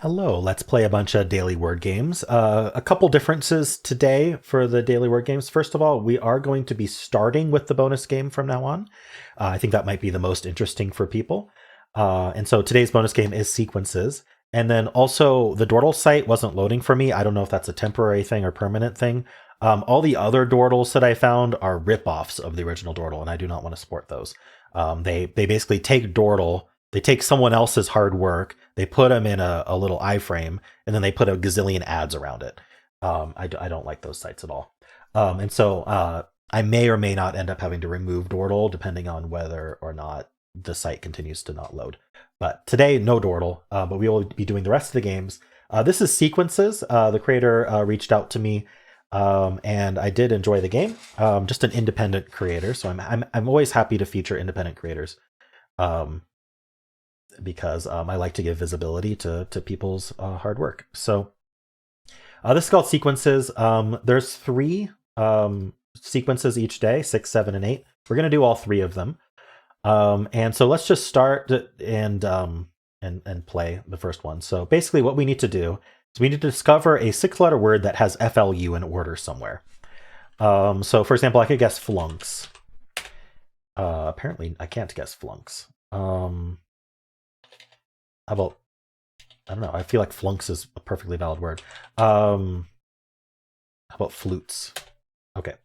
Hello, let's play a bunch of daily word games. A couple differences today for the daily word games. First of all, we are going to be starting with the bonus game from now on. I think that might be the most interesting for people. And so today's bonus game is Sqnces. And then also the Dordle site wasn't loading for me. I don't know if that's a temporary thing or permanent thing. All the other Dordles that I found are rip-offs of the original Dordle, and I do not want to support those. They basically take Dordle, they take someone else's hard work, they put them in a little iframe, and then they put a gazillion ads around it. I don't like those sites at all. And so I may or may not end up having to remove Dordle depending on whether or not the site continues to not load. But today, no Dordle, but we will be doing the rest of the games. This is Sqnces. The creator reached out to me, and I did enjoy the game. Just an independent creator, so I'm always happy to feature independent creators. Because I like to give visibility to people's hard work. So this is called Sqnces. There's three sequences each day, 6, 7, and 8. We're going to do all three of them. And so let's just start and play the first one. So basically what we need to do is we need to discover a 6-letter word that has FLU in order somewhere. So for example, I could guess flunks. Apparently I can't guess flunks. How about, I don't know, I feel like flunks is a perfectly valid word. How about flutes? Okay.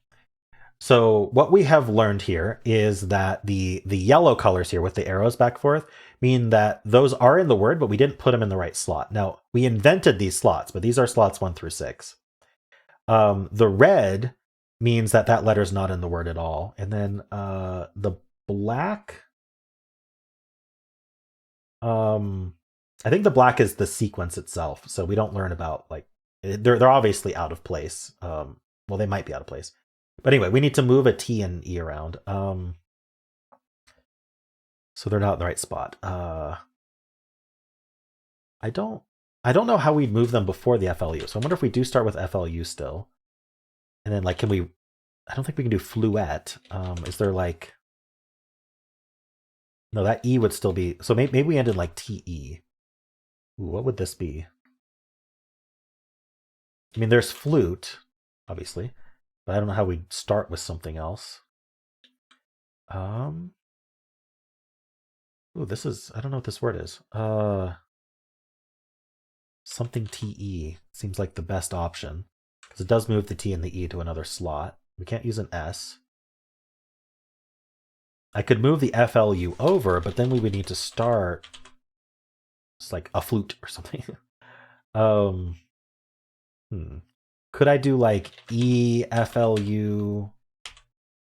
So what we have learned here is that the yellow colors here with the arrows back and forth mean that those are in the word, but we didn't put them in the right slot. Now, we invented these slots, but these are slots 1 through 6. The red means that that letter's not in the word at all. And then the black... I think the black is the sequence itself, so we don't learn about, like, they're obviously out of place. Well, they might be out of place, but anyway, we need to move a T and E around, so they're not in the right spot. I don't know how we'd move them before the FLU, so I wonder if we do start with FLU still, and then, like, can we? I don't think we can do fluette. Is there, like, no, that E would still be, so maybe we end in like TE. Ooh, what would this be? I mean, there's flute, obviously, but I don't know how we'd start with something else. Ooh, this is, I don't know what this word is. Something TE seems like the best option, because it does move the T and the E to another slot. We can't use an S. I could move the FLU over, but then we would need to start, it's like a flute or something. Could I do like E, FLU,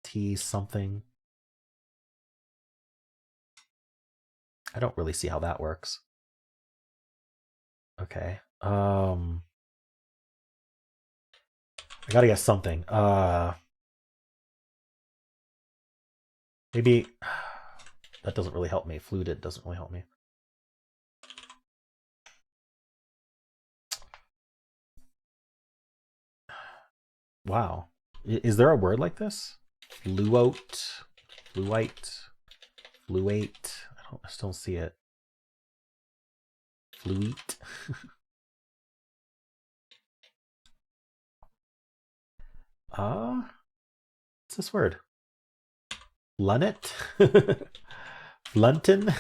T something? I don't really see how that works. Okay. I gotta guess something. Maybe that doesn't really help me. Fluted doesn't really help me. Wow. Is there a word like this? Fluote, fluite, fluate. I still don't see it. Fluite. What's this word? Lunnet? Flunton?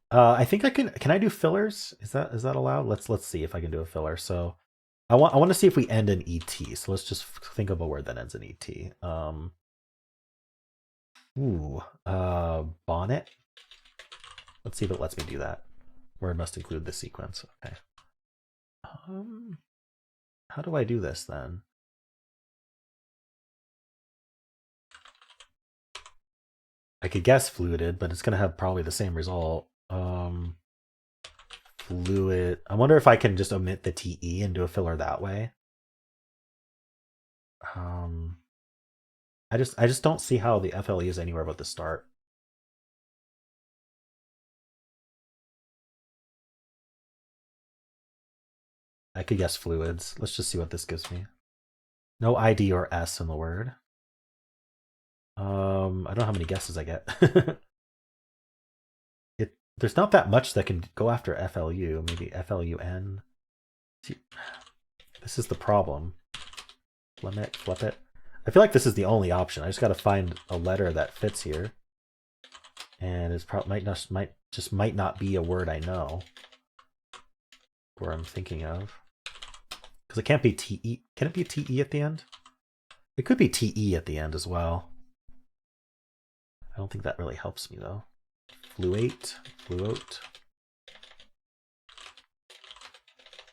I think I can I do fillers? Is that allowed? Let's see if I can do a filler. So I want to see if we end in ET. So let's just think of a word that ends in ET. Bonnet. Let's see if it lets me do that. Word must include the sequence. Okay. How do I do this then? I could guess fluted, but it's gonna have probably the same result. Fluid. I wonder if I can just omit the TE and do a filler that way. I just don't see how the FLE is anywhere but the start. I could guess fluids. Let's just see what this gives me. No ID or S in the word. I don't know how many guesses I get. There's not that much that can go after FLU. Maybe FLUN. This is the problem. Flip it. I feel like this is the only option. I just got to find a letter that fits here. And it's probably might not be a word I know. Or I'm thinking of. Because it can't be TE. Can it be TE at the end? It could be TE at the end as well. I don't think that really helps me though. Fluate.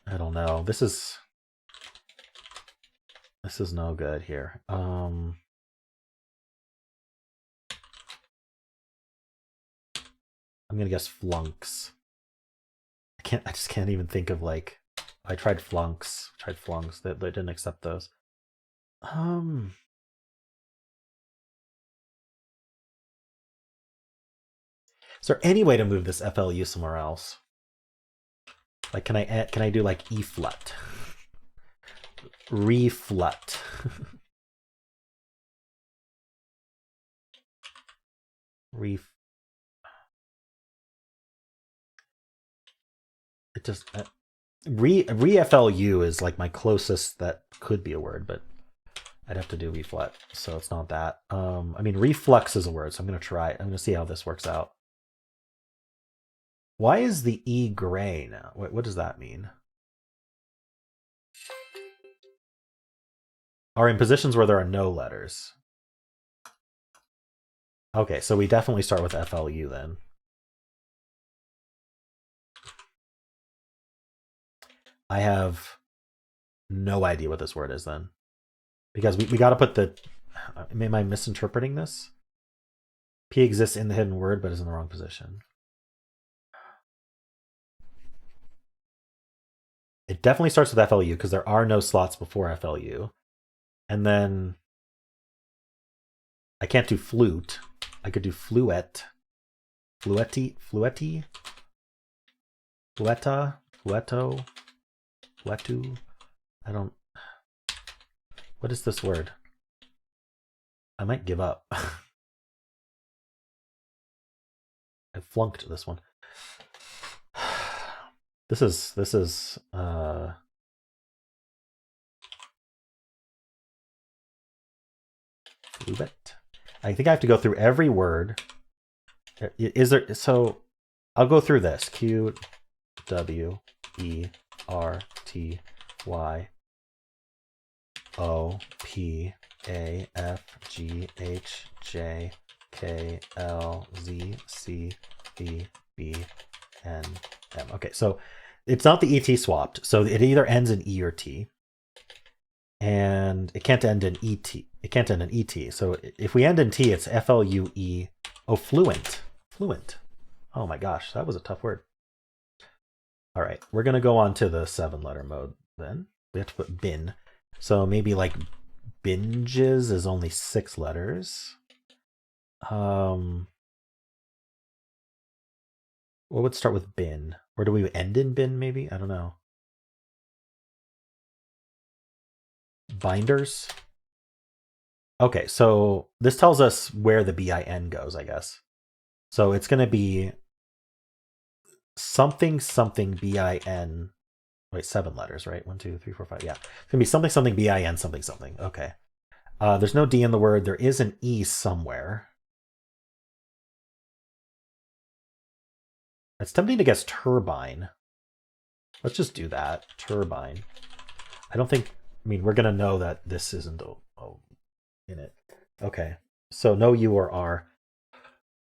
I don't know. This is no good here. I'm gonna guess flunks. I just can't even think of like. I tried flunks. They didn't accept those. Is there any way to move this FLU somewhere else? Like, can I do like E-flut? Reflut. It just re-FLU is like my closest that could be a word, but I'd have to do reflut, so it's not that. I mean, reflux is a word, so I'm gonna try it. I'm gonna see how this works out. Why is the E gray now? What does that mean? Are in positions where there are no letters. Okay, so we definitely start with FLU then. I have no idea what this word is then. Because we got to put the... Am I misinterpreting this? P exists in the hidden word, but is in the wrong position. It definitely starts with FLU because there are no slots before FLU. And then I can't do flute. I could do fluette. Fluetta. Flueto. Fluetu. I don't... What is this word? I might give up. I flunked this one. This is Fluet. I think I have to go through every word. Is there, so I'll go through this. Q W E R T Y O P A F G H J K L Z C D B N M. Okay, so it's not the ET swapped. So it either ends in E or T. And it can't end in ET. It can't end in ET. So if we end in T, it's FLUE. Oh, fluent. Fluent. Oh my gosh, that was a tough word. All right, we're going to go on to the 7-letter mode then. We have to put bin. So maybe like binges is only 6 letters. What would start with bin? Or do we end in bin maybe? I don't know. Binders. Okay, so this tells us where the BIN goes, I guess. So it's going to be something something BIN. Wait, 7 letters, right? 1, 2, 3, 4, 5. Yeah, it's going to be something something BIN something something. Okay. There's no D in the word. There is an E somewhere. It's tempting to guess turbine. Let's just do that. Turbine. I don't think... I mean, we're going to know that this isn't in it. Okay. So no U or R.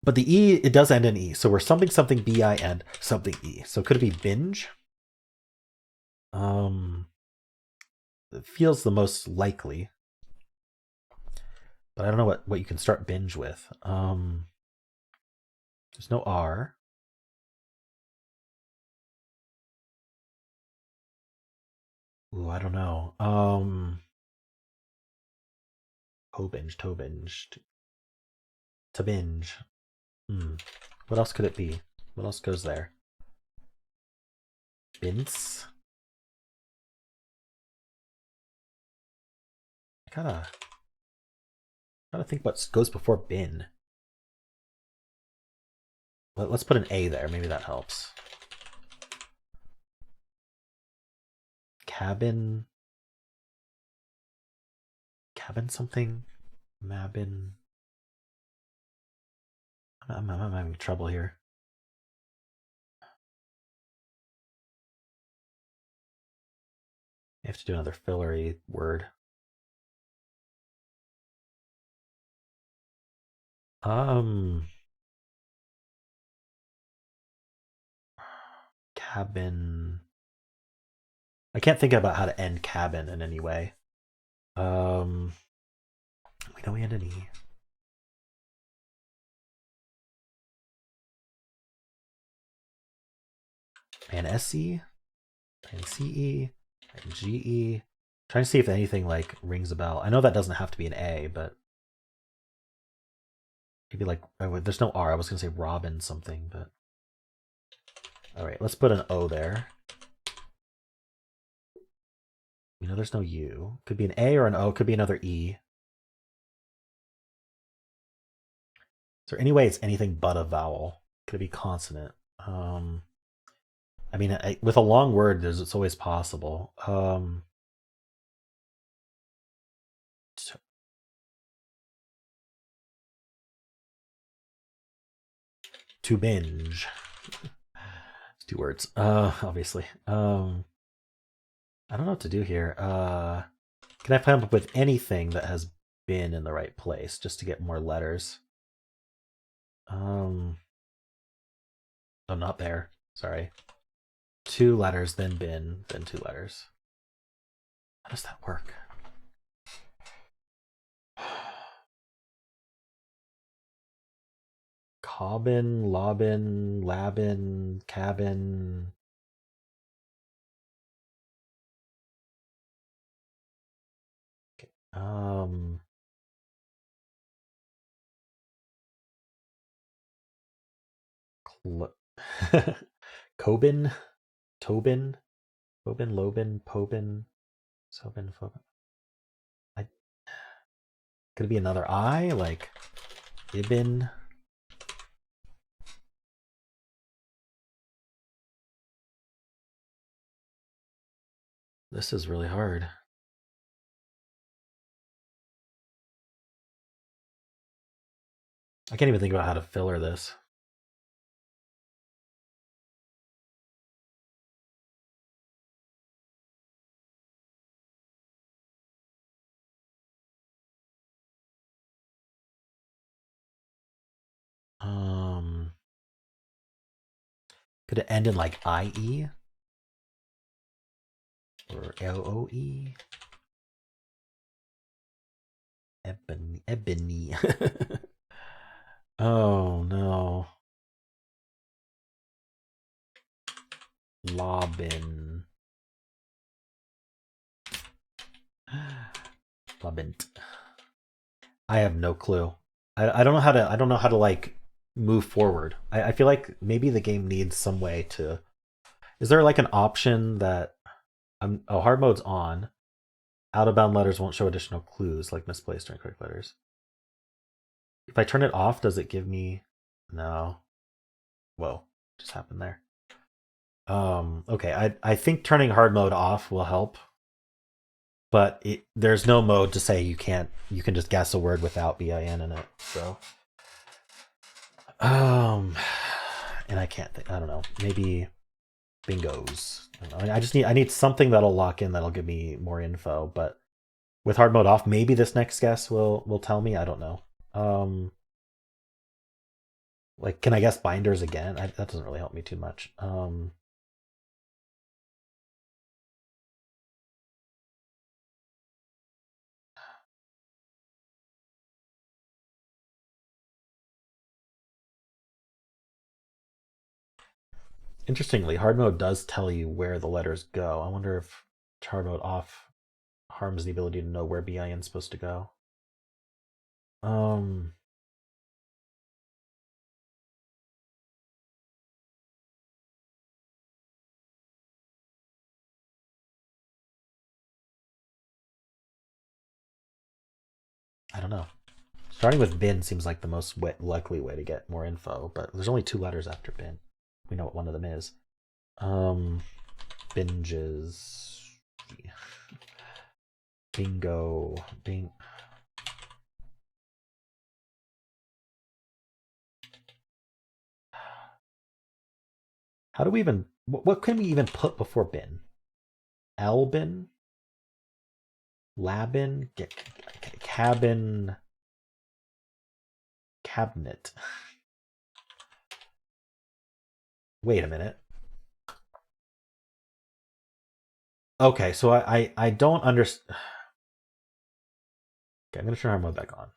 But the E, it does end in E. So we're something something BIN something E. So could it be binge? It feels the most likely. But I don't know what you can start binge with. There's no R. Ooh, I don't know. Toe binge. To binge. What else could it be? What else goes there? Bince? I gotta think what goes before bin. Let's put an A there. Maybe that helps. Cabin. Cabin something. Mabin. I'm having trouble here. I have to do another fillery word. Cabin. I can't think about how to end cabin in any way. We know we end an E. And SE. And CE. And GE. Trying to see if anything like rings a bell. I know that doesn't have to be an A, but maybe like there's no R. I was gonna say Robin something, but all right, let's put an O there. We know there's no U. Could be an A or an O. Could be another E. Is there any way it's anything but a vowel? Could it be consonant? I mean, with a long word, it's always possible. To binge. It's 2 words. Obviously. I don't know what to do here. Can I come up with anything that has been in the right place just to get more letters? Oh, not there. Sorry. 2 letters, then bin, then 2 letters. How does that work? Cobbin, lobbin, labin, cabin. Okay. Cobin, Tobin, Bobin, Lobin, Pobin, Sobin, Fobin. Could it be another I? Like Ibn? This is really hard. I can't even think about how to filler this. Could it end in like IE? Or LOE? Ebony. Oh no. Lobbin. Lobbint. I have no clue. I don't know how to like move forward. I feel like maybe the game needs some way to. Is there like an option that hard mode's on. Out of bound letters won't show additional clues like misplaced or incorrect letters. If I turn it off, does it give me no? Whoa, just happened there. Okay, I think turning hard mode off will help. But there's no mode to say you can just guess a word without bin in it. So and I can't think. I don't know. Maybe bingos. I need something that'll lock in that'll give me more info. But with hard mode off, maybe this next guess will tell me. I don't know. Like, can I guess binders again? That doesn't really help me too much. Interestingly, hard mode does tell you where the letters go. I wonder if hard mode off harms the ability to know where bin is supposed to go. I don't know. Starting with bin seems like the most likely way to get more info, but there's only 2 letters after bin. We know what one of them is. Binges. Bingo. Bing. How do we even, what can we even put before bin? Albin? Labin? Cabin? Cabinet. Wait a minute. Okay, so I don't understand. Okay, I'm gonna turn our mode back on.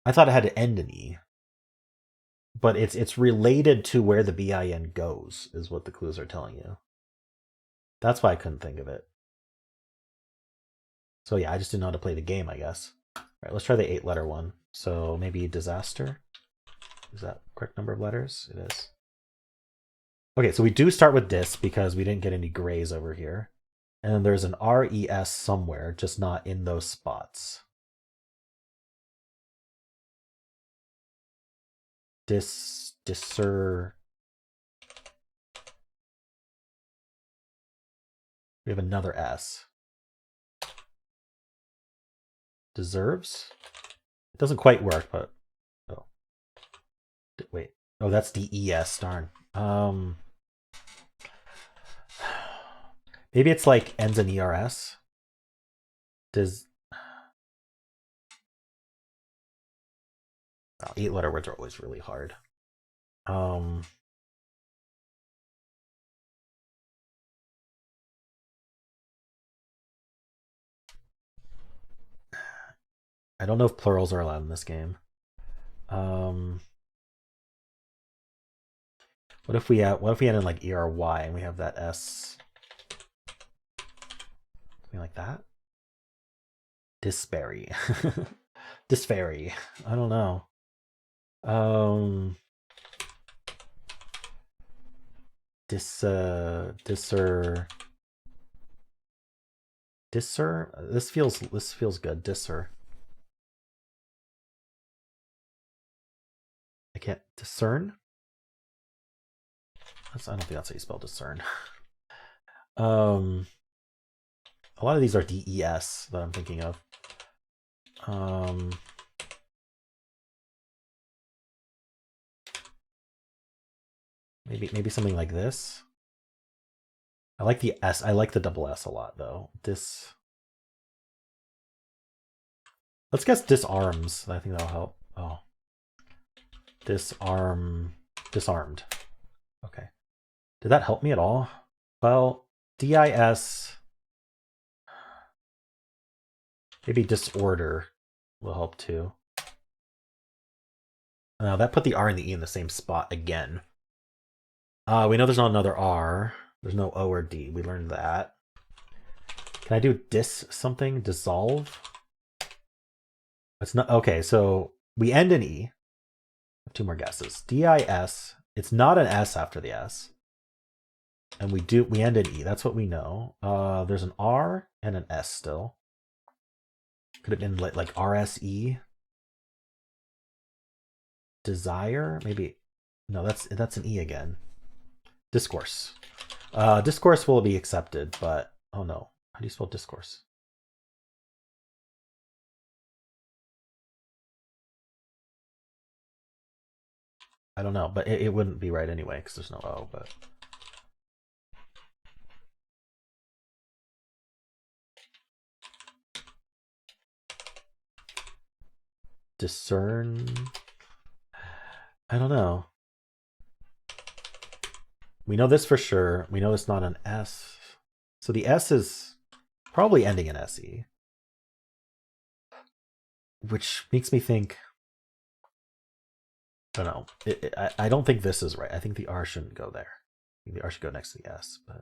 I thought it had to end in E. But it's related to where the bin goes, is what the clues are telling you. That's why I couldn't think of it. So yeah, I just didn't know how to play the game, I guess. All right, let's try the 8-letter one. So maybe disaster. Is that correct number of letters? It is. Okay, so we do start with dis because we didn't get any grays over here. And then there's an RES somewhere, just not in those spots. Disser. We have another S. Deserves? It doesn't quite work, but oh. Wait. Oh, that's DES, darn. Maybe it's like ends in ERS. Does 8-letter words are always really hard. I don't know if plurals are allowed in this game. What if we end in like ERY and we have that S? Something like that? Disparry. Disparry. I don't know. Disser. This feels good. Disser. I can't discern. I don't think that's how you spell discern. A lot of these are DES that I'm thinking of. Maybe something like this. I like the S. I like the double S a lot though. Let's guess disarms. I think that'll help. Oh. Disarmed. Okay. Did that help me at all? Well, DIS. Maybe disorder will help too. That put the R and the E in the same spot again. We know there's not another R. There's no O or D. We learned that. Can I do something? Dissolve? It's not okay, so we end in E. 2 more guesses. DIS. It's not an S after the S. And we end in E. That's what we know. There's an R and an S still. Could have been like RSE. Desire? Maybe. No, that's an E again. Discourse. Discourse will be accepted, but oh no. How do you spell discourse? I don't know, but it wouldn't be right anyway because there's no O, but discern. I don't know. We know this for sure. We know it's not an S. So the S is probably ending in SE. Which makes me think, I don't know. I don't think this is right. I think the R shouldn't go there. I think the R should go next to the S, but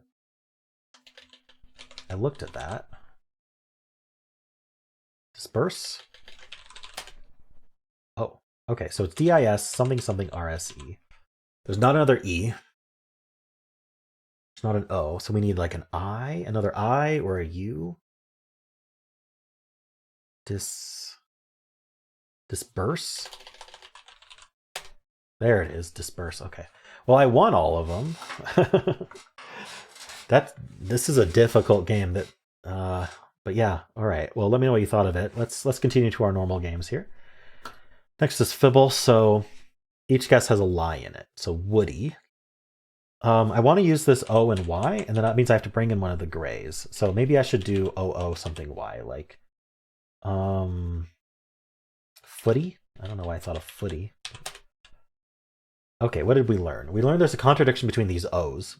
I looked at that. Disperse? Oh, okay. So it's DIS something something RSE. There's not another E. There's not an O. So we need like an I, another I, or a U. Disperse? There it is, disperse. Okay. Well, I won all of them. This is a difficult game but yeah, all right. Well, let me know what you thought of it. Let's continue to our normal games here. Next is Fibble. So each guess has a lie in it. So Woody. I want to use this O and Y, and then that means I have to bring in one of the grays. So maybe I should do OO something Y, like footy. I don't know why I thought of footy. Okay, what did we learn? We learned there's a contradiction between these O's,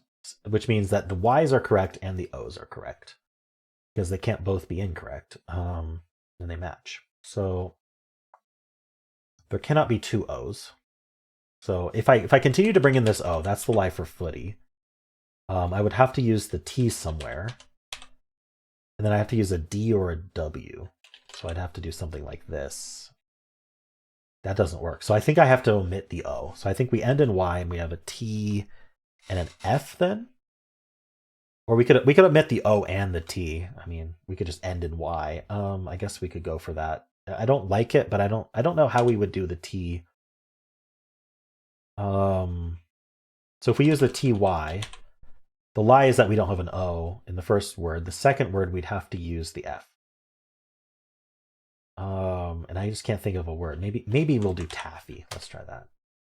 which means that the Y's are correct and the O's are correct, because they can't both be incorrect, and they match. So there cannot be two O's. So if I continue to bring in this O, that's the lie for footy. I would have to use the T somewhere, and then I have to use a D or a W. So I'd have to do something like this. That doesn't work. So I think I have to omit the O. So I think we end in Y and we have a T and an F then. Or we could omit the O and the T. I mean, we could just end in Y. I guess we could go for that. I don't like it, but I don't know how we would do the T. So if we use the TY, the lie is that we don't have an O in the first word. The second word, we'd have to use the F. And I just can't think of a word. Maybe we'll do taffy. Let's try that.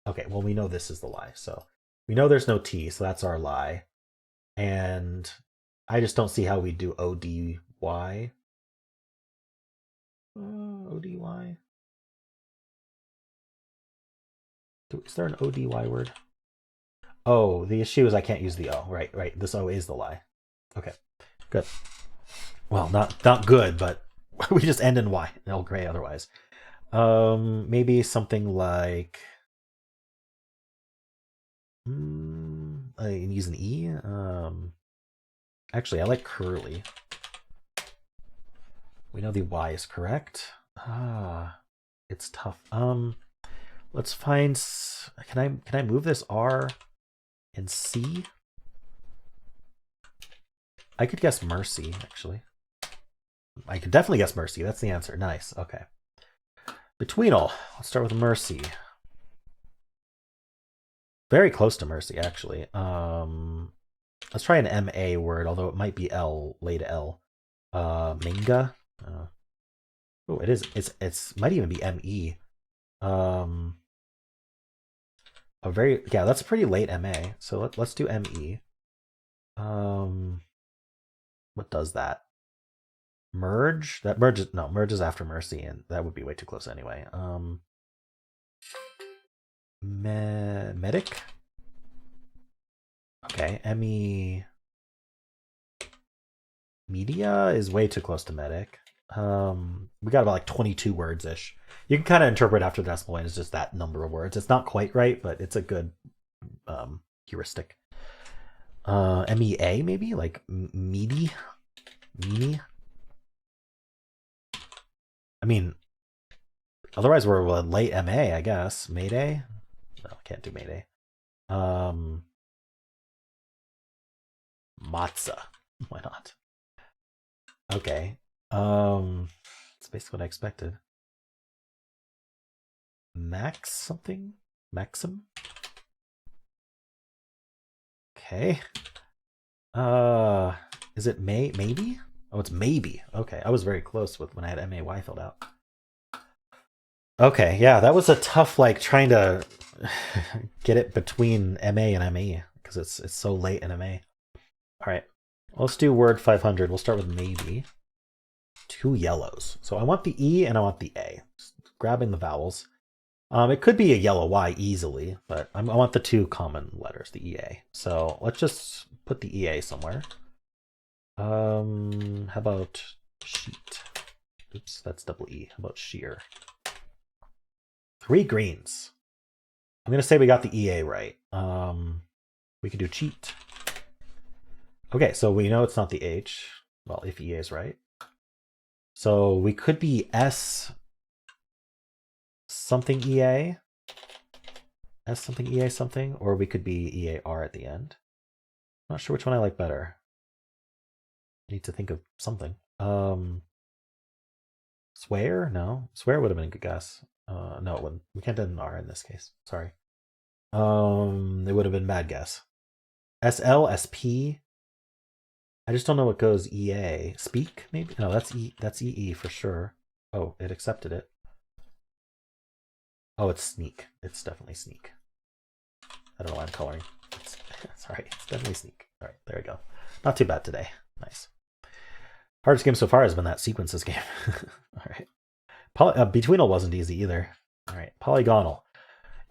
Okay, well, we know this is the lie. So we know there's no T, so that's our lie. And I just don't see how we do ODY. ODY? Is there an ODY word? Oh, the issue is I can't use the O. Right. This O is the lie. Okay, good. Well, not good, but we just end in Y. No gray otherwise. Maybe something like use an E. Actually, I like curly. We know the Y is correct. It's tough. Let's find. Can I move this R and C? I could guess mercy, actually. I could definitely guess mercy. That's the answer. Nice. Okay. Betweenle. Let's start with mercy. Very close to mercy, actually. Let's try an MA word, although it might be L, late L. Minga. Oh, it is. It's might even be ME. That's a pretty late MA. So let's do ME. What does that? Merge? That merges after mercy, and that would be way too close anyway. Medic? Okay, ME media is way too close to medic. We got about like 22 words ish. You can kind of interpret after the decimal point as just that number of words. It's not quite right, but it's a good heuristic. MEA maybe, like meaty. I mean, otherwise we're late MA, I guess. Mayday? No, can't do Mayday. Matzah. Why not? Okay. It's basically what I expected. Max something? Maxim? Okay. Is it maybe? Oh, it's maybe. Okay, I was very close with when I had MAY filled out. Okay, yeah, that was a tough, like, trying to get it between MA and ME, because it's so late in MA. All right, let's do word 500. We'll start with maybe. 2 yellows. So I want the E and I want the A. Just grabbing the vowels. It could be a yellow Y easily, but I want the 2 common letters, the EA. So let's just put the EA somewhere. How about sheet? Oops, that's double E. How about sheer? 3 greens. I'm gonna say we got the EA right. We could do cheat. Okay, so we know it's not the H. Well, if EA is right. So we could be S something EA. S something EA something, or we could be EAR at the end. Not sure which one I like better. I need to think of something. Swear? No. Swear would have been a good guess. No, it wouldn't. We can't do an R in this case. Sorry. It would have been bad guess. SL, SP. I just don't know what goes EA. Speak, maybe? No, that's EE for sure. Oh, it accepted it. Oh, it's sneak. It's definitely sneak. I don't know why I'm coloring. Sorry, it's definitely sneak. All right, there we go. Not too bad today. Nice. Hardest game so far has been that Sqnces game. All right. Betweenle wasn't easy either. All right, Polygonle.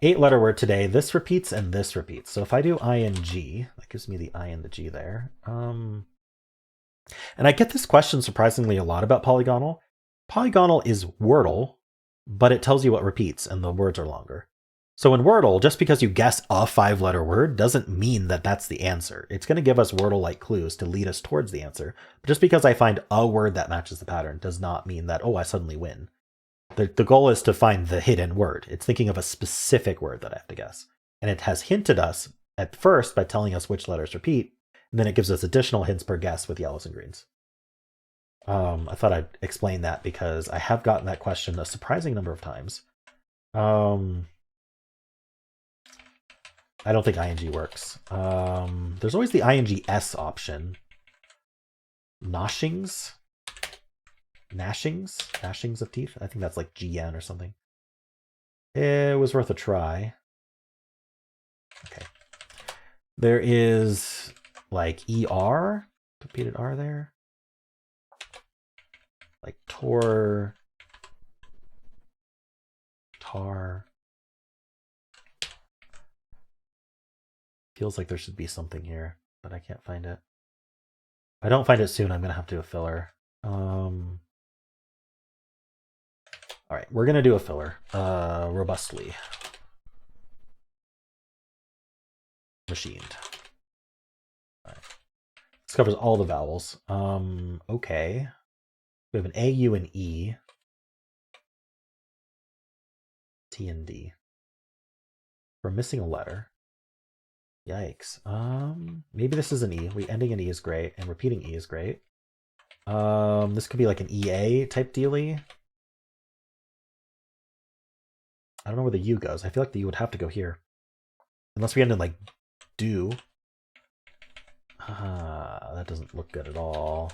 8-letter word today. This repeats and this repeats. So if I do ING, that gives me the I and the G there. And I get this question surprisingly a lot about Polygonle. Polygonle is Wordle, but it tells you what repeats and the words are longer. So in Wordle, just because you guess a 5-letter word doesn't mean that that's the answer. It's going to give us Wordle-like clues to lead us towards the answer. But just because I find a word that matches the pattern does not mean that, oh, I suddenly win. The goal is to find the hidden word. It's thinking of a specific word that I have to guess. And it has hinted us at first by telling us which letters repeat, and then it gives us additional hints per guess with yellows and greens. I thought I'd explain that because I have gotten that question a surprising number of times. I don't think ING works. There's always the INGS option. Gnashings of teeth. I think that's like GN or something. It was worth a try. Okay. There is like ER, repeated R there. Like tar. Feels like there should be something here, but I can't find it. If I don't find it soon, I'm going to have to do a filler. All right, we're going to do a filler. Robustly. Machined. All right. This covers all the vowels. Okay. We have an A, U, and E. T and D. We're missing a letter. Yikes. Maybe this is an E. Ending in E is great, and repeating E is great. This could be like an EA type dealy. I don't know where the U goes. I feel like the U would have to go here. Unless we end in like do. That doesn't look good at all.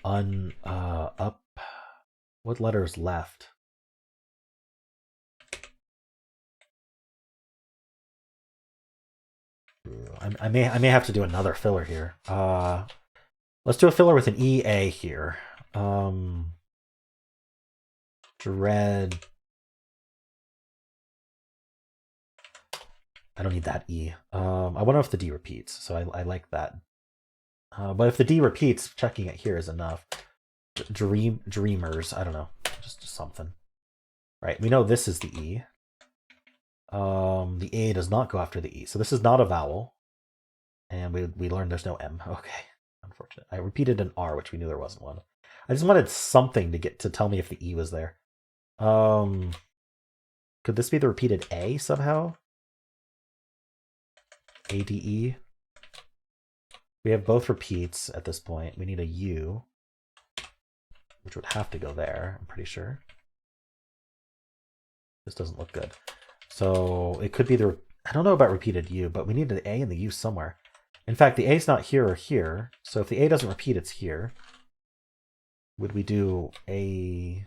Up. What letter is left? I may have to do another filler here. Let's do a filler with an EA here. Dread. I don't need that E. I wonder if the D repeats, so I like that. But if the D repeats, checking it here is enough. Dreamers, I don't know, just something. Right, we know this is the E. The A does not go after the E, so this is not a vowel. And we learned there's no M. Okay, unfortunate. I repeated an R, which we knew there wasn't one. I just wanted something to tell me if the E was there. Could this be the repeated A somehow? ADE. We have both repeats at this point. We need a U, which would have to go there, I'm pretty sure. This doesn't look good. So it could be the, I don't know about repeated U, but we need an A and the U somewhere. In fact, the A is not here or here. So if the A doesn't repeat, it's here. Would we do A?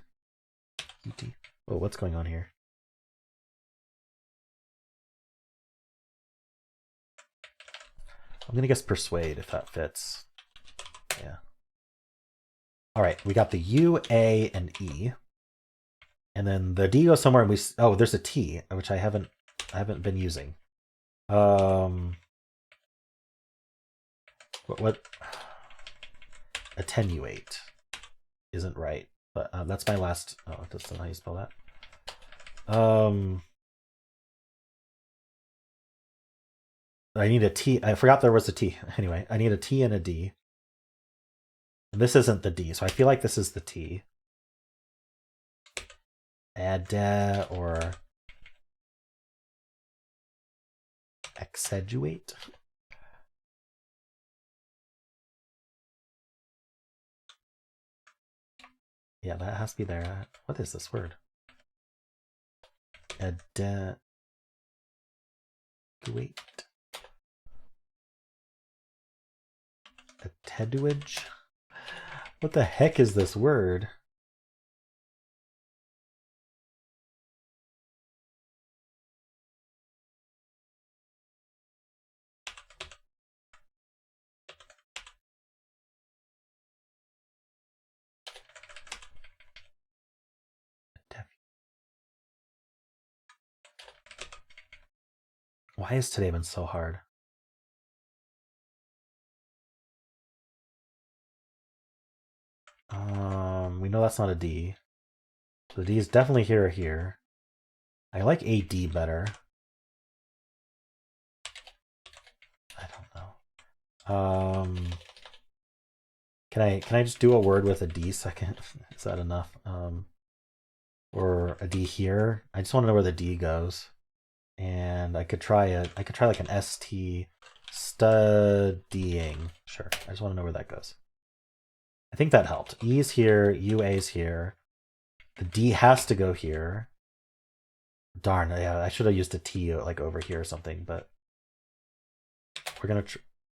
Oh, what's going on here? I'm going to guess persuade if that fits. Yeah. All right, we got the U, A, and E. And then the D goes somewhere and we, oh, there's a T, which I haven't been using. What attenuate isn't right, but that's my last, oh, that's not how you spell that. I need a T. I forgot there was a T. Anyway, I need a T and a D. And this isn't the D, so I feel like this is the T. Add or exaggerate. Yeah, that has to be there. What is this word? Wait. Attenuage? What the heck is this word? Why has today been so hard? We know that's not a D. So the D is definitely here or here. I like AD better. I don't know. Can I just do a word with a D second? Is that enough? Or a D here? I just want to know where the D goes. And I could try like an ST studying. Sure. I just want to know where that goes. I think that helped. E is here, UA is here. The D has to go here. Darn, yeah, I should have used a T like over here or something, but we're gonna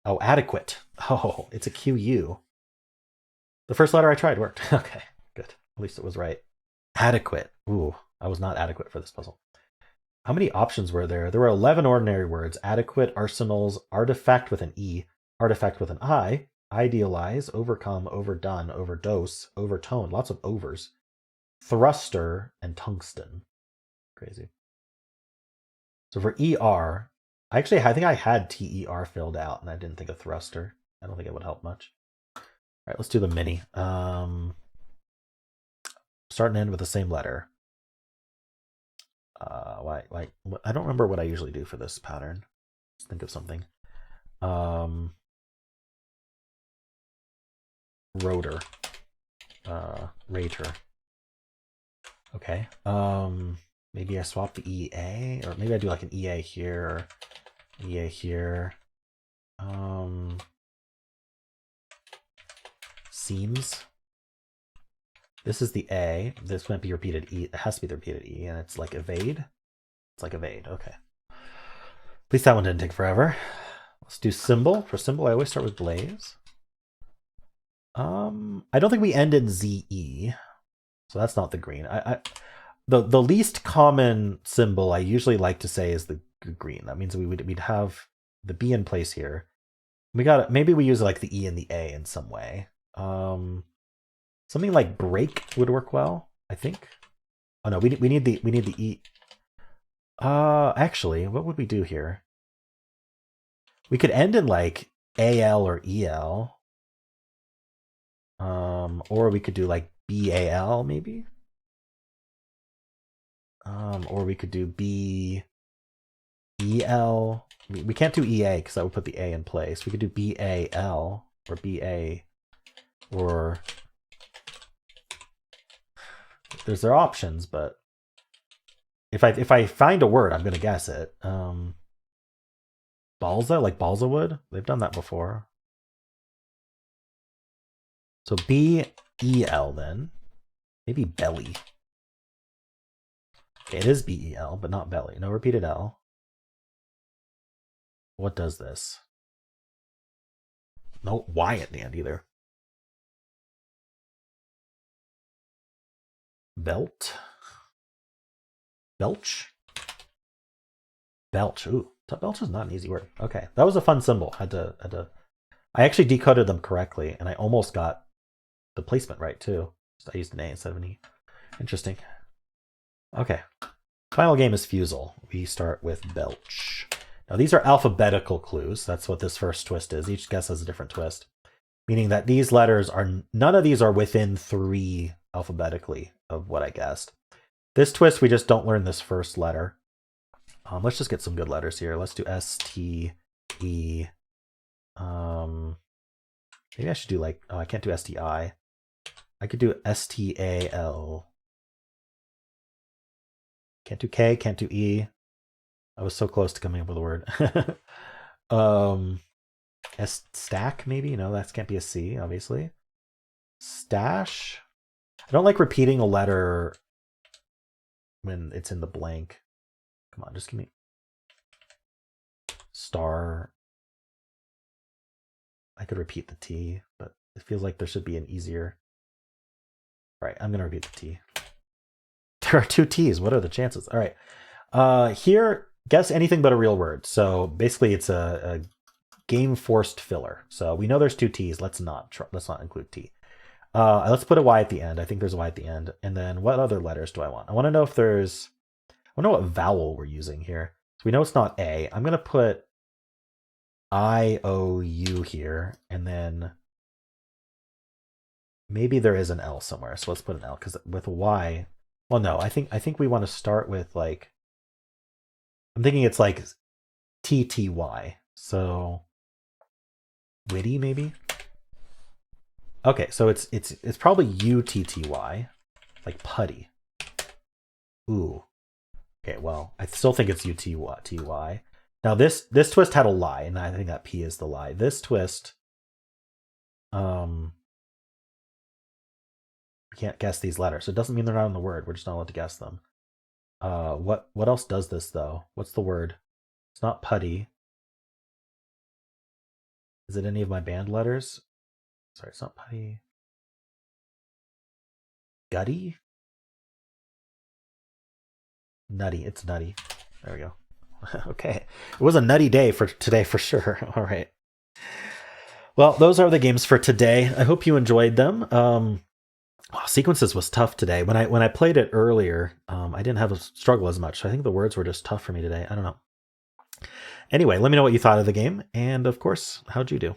oh, adequate. Oh, it's a QU. The first letter I tried worked. Okay, good. At least it was right. Adequate. Ooh, I was not adequate for this puzzle. How many options were there? There were 11 ordinary words. Adequate, arsenals, artifact with an E, artifact with an I, idealize, overcome, overdone, overdose, overtone. Lots of overs. Thruster and tungsten. Crazy. So for ER, I think I had TER filled out and I didn't think of thruster. I don't think it would help much. All right, let's do the mini. Start and end with the same letter. I don't remember what I usually do for this pattern. Let's think of something. Rotor. Rater. Okay. Maybe I swap the EA, or maybe I do like an EA here, or EA here. Seams. This is the A. This might be repeated E. It has to be the repeated E, and it's like evade. It's like evade. Okay. At least that one didn't take forever. Let's do Symble. For Symble, I always start with blaze. I don't think we end in ZE, so that's not the green. The least common symbol I usually like to say is the green. That means we'd have the B in place here. Maybe we use like the E and the A in some way. Something like break would work well, I think. Oh no, we need the E. Actually, what would we do here? We could end in like AL or EL. Or we could do like BAL maybe. Or we could do BEL. We can't do EA because that would put the A in place. We could do BAL or BA, or there's their options, but if I find a word, I'm gonna guess it. Balsa, like balsa wood. They've done that before. So BEL then. Maybe belly. Okay, it is BEL, but not belly. No repeated L. What does this? No Y at the end either. Belt. Belch. Belch. Ooh, belch is not an easy word. Okay, that was a fun symbol. Had to. I actually decoded them correctly, and I almost got the placement right too. I used an A instead of an E. Interesting. Okay. Final game is Fusele. We start with Belch. Now these are alphabetical clues. That's what this first twist is. Each guess has a different twist, meaning that these letters are, none of these are within 3 alphabetically of what I guessed. This twist, we just don't learn this first letter. Let's just get some good letters here. Let's do S, T, E. Maybe I should do like, oh, I can't do STI. I could do STAL. Can't do K, can't do E. I was so close to coming up with a word. Stack, maybe? No, that can't be a C, obviously. Stash. I don't like repeating a letter when it's in the blank. Come on, just give me star. I could repeat the T, but it feels like there should be an easier. All right, I'm going to repeat the T. There are 2 T's. What are the chances? All right. Here, guess anything but a real word. So basically, it's a game-forced filler. So we know there's 2 T's. Let's not include T. Let's put a Y at the end. I think there's a Y at the end. And then what other letters do I want? I want to know if there's... I want to know what vowel we're using here. So we know it's not A. I'm going to put I-O-U here. And then maybe there is an L somewhere. So let's put an L, because with a Y... Well, no, I think we want to start with like... I'm thinking it's like T-T-Y. So... Witty, maybe? Okay, so it's probably U-T-T-Y, like putty. Ooh. Okay, well, I still think it's U-T-Y. Now this twist had a lie, and I think that P is the lie. This twist, we can't guess these letters. So it doesn't mean they're not in the word. We're just not allowed to guess them. What else does this though? What's the word? It's not putty. Is it any of my band letters? Sorry, it's not putty. Gutty? Nutty. It's nutty. There we go. Okay. It was a nutty day for today for sure. All right. Well, those are the games for today. I hope you enjoyed them. Sqnces was tough today. When I played it earlier, I didn't have a struggle as much. I think the words were just tough for me today. I don't know. Anyway, let me know what you thought of the game. And of course, how'd you do?